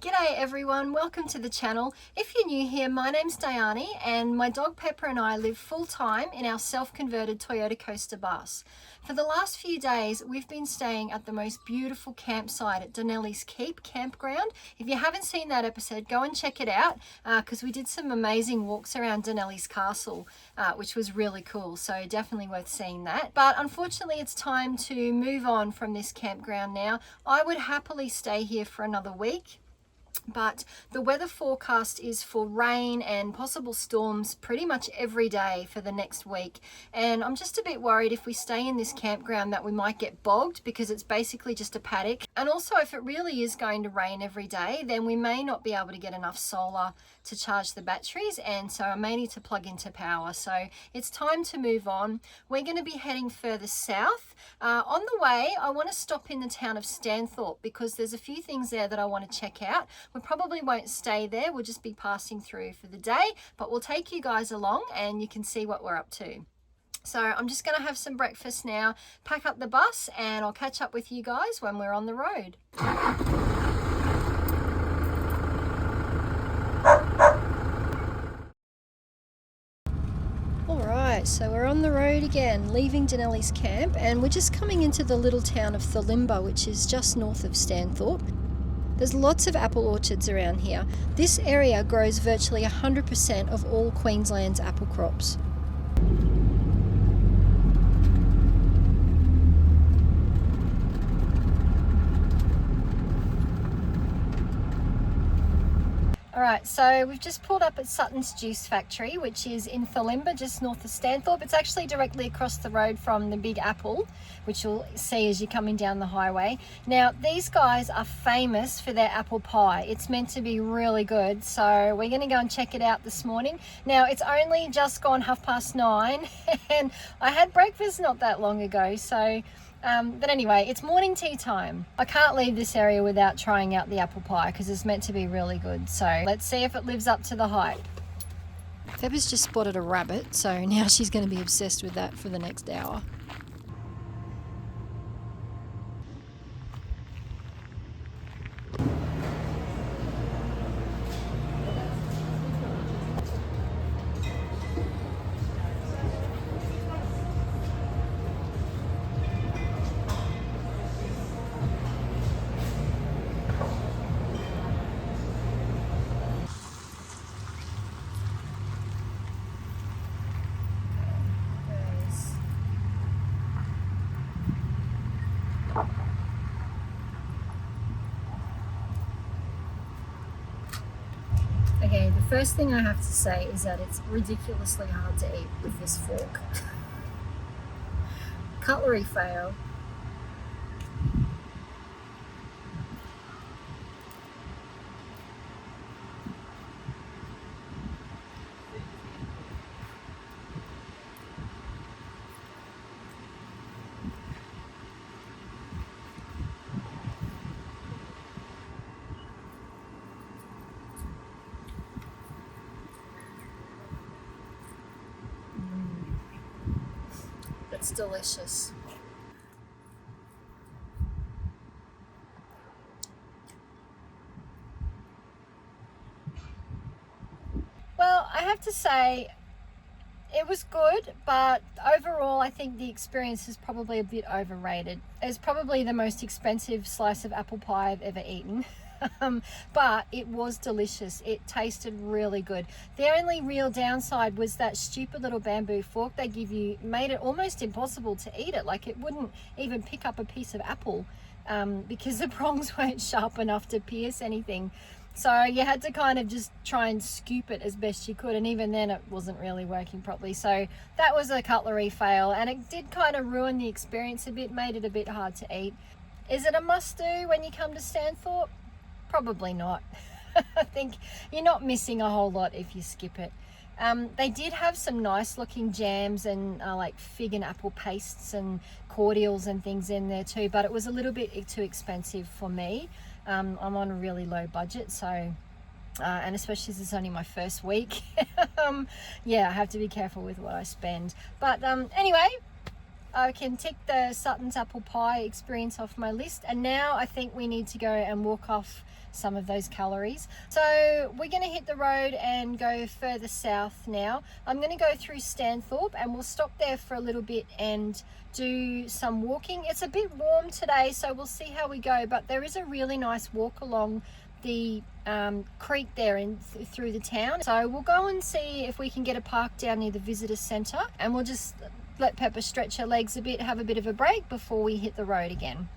G'day everyone, welcome to the channel. If you're new here, my name's Diani and my dog Pepper and I live full-time in our self-converted Toyota Coaster bus. For the last few days, we've been staying at the most beautiful campsite at Donnelly's Keep campground. If you haven't seen that episode, go and check it out because we did some amazing walks around Donnelly's castle, which was really cool, so definitely worth seeing that. But unfortunately, it's time to move on from this campground now. I would happily stay here for another week, but the weather forecast is for rain and possible storms pretty much every day for the next week, and I'm just a bit worried if we stay in this campground that we might get bogged because it's basically just a paddock. And also, if it really is going to rain every day, then we may not be able to get enough solar to charge the batteries, and so I may need to plug into power. So it's time to move on. We're going to be heading further south. On the way, I want to stop in the town of Stanthorpe because there's a few things there that I want to check out. We probably won't stay there, we'll just be passing through for the day, but we'll take you guys along and you can see what we're up to. So I'm just going to have some breakfast now, pack up the bus, and I'll catch up with you guys when we're on the road. Alright, so we're on the road again, leaving Donnelly's camp, and we're just coming into the little town of Thulimbah, which is just north of Stanthorpe. There's lots of apple orchards around here. This area grows virtually 100% of all Queensland's apple crops. Alright, so we've just pulled up at Sutton's Juice Factory, which is in Thulimbah, just north of Stanthorpe. It's actually directly across the road from the Big Apple, which you'll see as you're coming down the highway. Now, these guys are famous for their apple pie. It's meant to be really good, so we're going to go and check it out this morning. Now, it's only just gone 9:30, and I had breakfast not that long ago, so... but anyway, it's morning tea time. I can't leave this area without trying out the apple pie because it's meant to be really good. So let's see if it lives up to the hype. Pepper's just spotted a rabbit, so now she's going to be obsessed with that for the next hour. Okay, the first thing I have to say is that it's ridiculously hard to eat with this fork. Cutlery fail. It's delicious. Well, I have to say it was good, but overall I think the experience is probably a bit overrated. It's probably the most expensive slice of apple pie I've ever eaten. But it was delicious. It tasted really good. The only real downside was that stupid little bamboo fork they give you made it almost impossible to eat it. Like, it wouldn't even pick up a piece of apple because the prongs weren't sharp enough to pierce anything. So you had to kind of just try and scoop it as best you could, and even then it wasn't really working properly. So that was a cutlery fail, and it did kind of ruin the experience a bit, made it a bit hard to eat. Is it a must-do when you come to Stanthorpe? Probably not. I think you're not missing a whole lot if you skip it. They did have some nice looking jams and like fig and apple pastes and cordials and things in there too, but it was a little bit too expensive for me. I'm on a really low budget, so and especially as it's only my first week, yeah, I have to be careful with what I spend. But anyway, I can tick the Sutton's apple pie experience off my list, and now I think we need to go and walk off some of those calories. So we're going to hit the road and go further south now. I'm going to go through Stanthorpe, and we'll stop there for a little bit and do some walking. It's a bit warm today, so we'll see how we go, but there is a really nice walk along the creek there through the town. So we'll go and see if we can get a park down near the visitor centre, and we'll just let Pepper stretch her legs a bit, have a bit of a break before we hit the road again.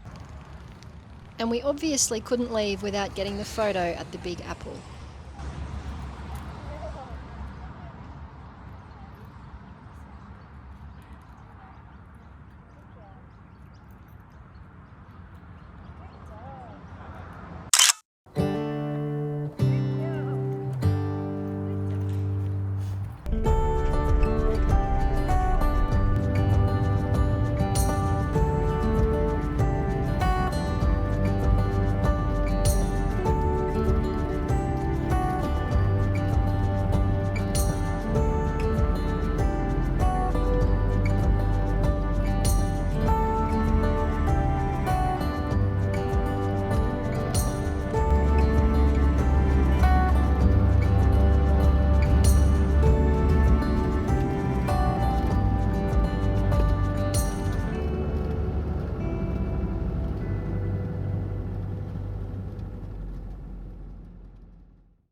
And we obviously couldn't leave without getting the photo at the Big Apple.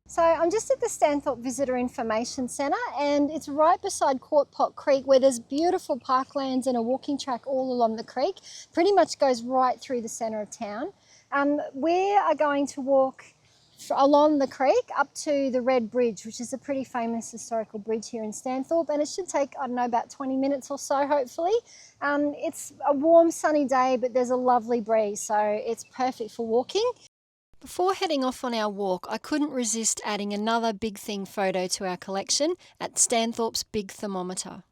So I'm just at the Stanthorpe Visitor Information Centre, and it's right beside Quart Creek, where there's beautiful parklands and a walking track all along the creek. Pretty much goes right through the centre of town. We are going to walk along the creek up to the Red Bridge, which is a pretty famous historical bridge here in Stanthorpe, and it should take, I don't know, about 20 minutes or so, hopefully. It's a warm sunny day, but there's a lovely breeze, so it's perfect for walking. Before heading off on our walk, I couldn't resist adding another big thing photo to our collection at Stanthorpe's Big Thermometer.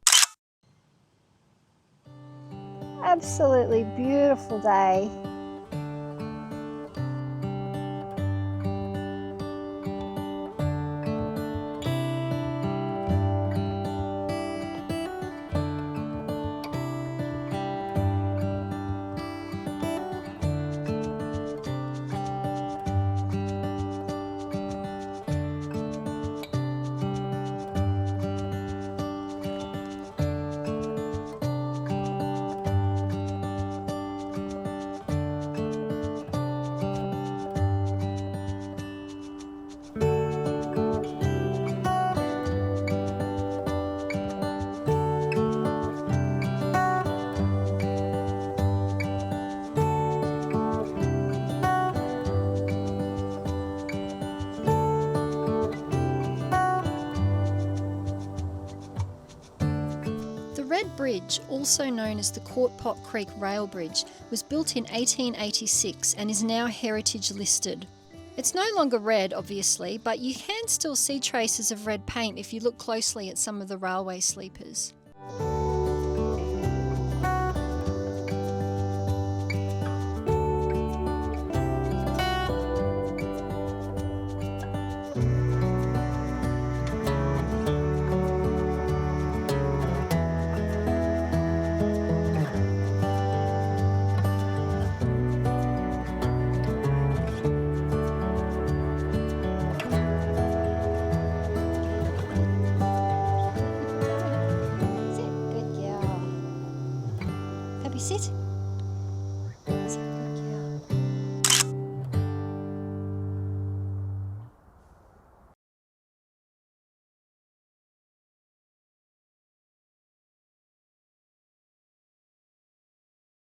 Absolutely beautiful day. The Red Bridge, also known as the Quart Creek Rail Bridge, was built in 1886 and is now heritage listed. It's no longer red, obviously, but you can still see traces of red paint if you look closely at some of the railway sleepers.